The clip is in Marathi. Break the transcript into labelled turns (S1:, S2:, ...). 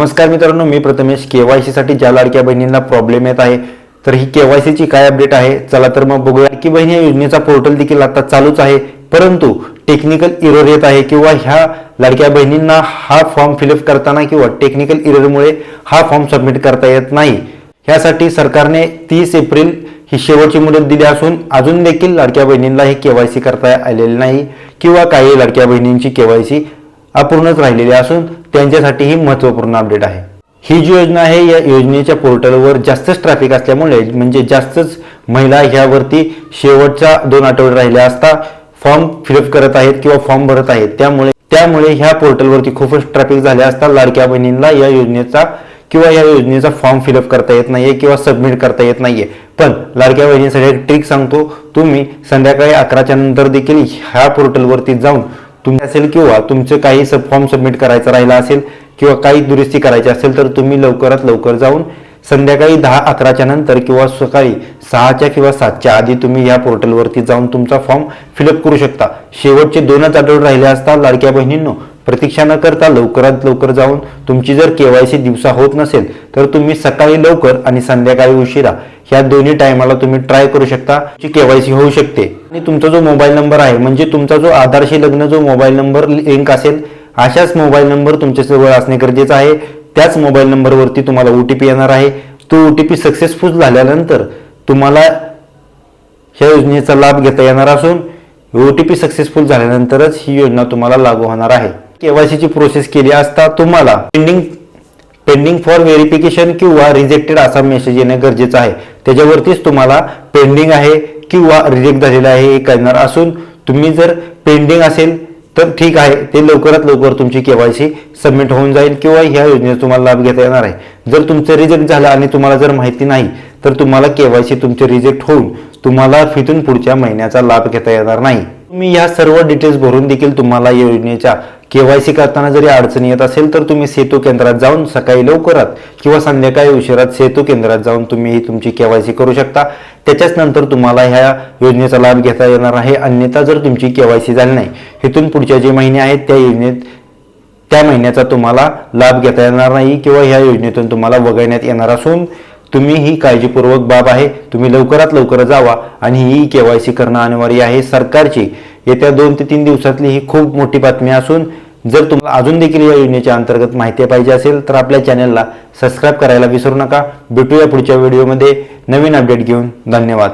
S1: नमस्कार मित्रांनो, मी प्रथमेश। केवायसी साठी ज्या लाडक्या बहिणींना प्रॉब्लेम येत आहे तर ही केवायसी ची काय अपडेट आहे चला तर मग बघूया। की बहिणी योजनेचा पोर्टल देखील आता चालूच आहे, परंतु टेक्निकल एरर येत आहे किंवा ह्या लाडक्या बहिणींना हा फॉर्म फिलअप करताना किंवा टेक्निकल एररमुळे हा फॉर्म सबमिट करता येत नाही। ह्यासाठी सरकारने 30 एप्रिल ही शेवटची मुदत दिली असून अजून देखील लाडक्या बहिणींना हे केवायसी करता आलेले नाही किंवा काही लाडक्या बहिणींची केवायसी अपूर्णच राहिलेली असून त्यांच्यासाठी ही महत्त्वपूर्ण अपडेट आहे। ही जी योजना आहे या योजनेच्या पोर्टलवर जास्तच ट्रॅफिक असल्यामुळे म्हणजे जास्तच महिला ह्यावरती शेवटच्या 2 आठवडे राहिले असता फॉर्म फिलअप करत आहेत किंवा फॉर्म भरत आहेत। त्यामुळे ह्या पोर्टलवरती खूपच ट्रॅफिक झाले असता लाडक्या बहिणींना या योजनेचा फॉर्म फिलअप करता येत नाहीये किंवा सबमिट करता येत नाहीये। पण लाडक्या बहिणींसाठी एक ट्रिक सांगतो, तुम्ही संध्याकाळी 11च्या नंतर देखील ह्या पोर्टलवरती जाऊन तुमचे असेल किंवा तुमचे काही फॉर्म सबमिट करायचा राहिला असेल किंवा काही दुरुस्ती करायची असेल तर तुम्ही लवकरात लवकर जाऊन संध्याकाळी 10-11च्या नंतर किंवा सकाळी 6च्या किंवा 7च्या आधी तुम्ही या पोर्टलवरती जाऊन तुमचा फॉर्म फिलअप करू शकता। शेवटचे 2च आठवडे राहिले असता लाडक्या बहिणींनो प्रतीक्षा न करता लवकरात लवकर जाऊन तुमची जर केवायसी दिवसा होत नसेल तर तुम्ही सकाळी लवकर आणि संध्याकाळी उशिरा ह्या दोन्ही टायमाला तुम्ही ट्राय करू शकता, केवायसी होऊ शकते। आणि तुमचा जो मोबाईल नंबर आहे म्हणजे तुमचा जो आधारशी लग्न जो मोबाईल नंबर लिंक असेल अशाच मोबाईल नंबर तुमच्याजवळ असणे गरजेचे आहे। त्याच मोबाईल नंबरवरती तुम्हाला ओटीपी येणार आहे। तो ओटीपी सक्सेसफुल झाल्यानंतर तुम्हाला ह्या योजनेचा लाभ घेता येणार असून ओटीपी सक्सेसफुल झाल्यानंतरच ही योजना तुम्हाला लागू होणार आहे। केवायसीची प्रोसेस केली असता तुम्हाला पेंडिंग फॉर व्हेरिफिकेशन किंवा रिजेक्टेड असा मेसेज येणे गरजेचं आहे। त्याच्यावरतीच तुम्हाला पेंडिंग आहे किंवा रिजेक्ट झालेला आहे हे कळणार असून तुम्ही जर पेंडिंग असेल तर ठीक आहे, ते लवकरात लवकर तुमची केवायसी सबमिट होऊन जाईल किंवा ह्या योजनेचा तुम्हाला लाभ घेता येणार आहे। जर तुमचं रिजेक्ट झालं आणि तुम्हाला जर माहिती नाही तर तुम्हाला केवायसी तुमचे रिजेक्ट होऊन तुम्हाला तिथून पुढच्या महिन्याचा लाभ घेता येणार नाही। तुम्ही या सर्व डिटेल्स भरून देखील तुम्हाला या योजनेच्या केवायसी करताना जरी अडचण येत असेल तर तुम्ही सेतू केंद्रात जाऊन सकाळी लवकरात किंवा संध्याकाळी उशिरात सेतू केंद्रात जाऊन तुम्ही तुमची केवायसी करू शकता। त्याच्याच नंतर तुम्हाला ह्या योजनेचा लाभ घेता येणार आहे। अन्यथा जर तुमची केवायसी झाली नाही इथून पुढच्या जे महिने आहेत त्या महिन्याचा तुम्हाला लाभ घेता येणार नाही किंवा ह्या योजनेतून तुम्हाला वगळण्यात येणार असून तुम्ही ही काळजीपूर्वक बाब आहे, तुम्ही लवकरात लवकर जावा आणि ही केवायसी करणं अनिवार्य आहे। सरकारची येत्या 2 ते 3 दिवसातली ही खूप मोठी बातमी असून जर तुम्हाला अजून देखील या योजनेच्या अंतर्गत माहिती पाहिजे असेल तर आपल्या चॅनलला सबस्क्राईब करायला विसरू नका। भेटूया पुढच्या व्हिडिओमध्ये नवीन अपडेट घेऊन। धन्यवाद।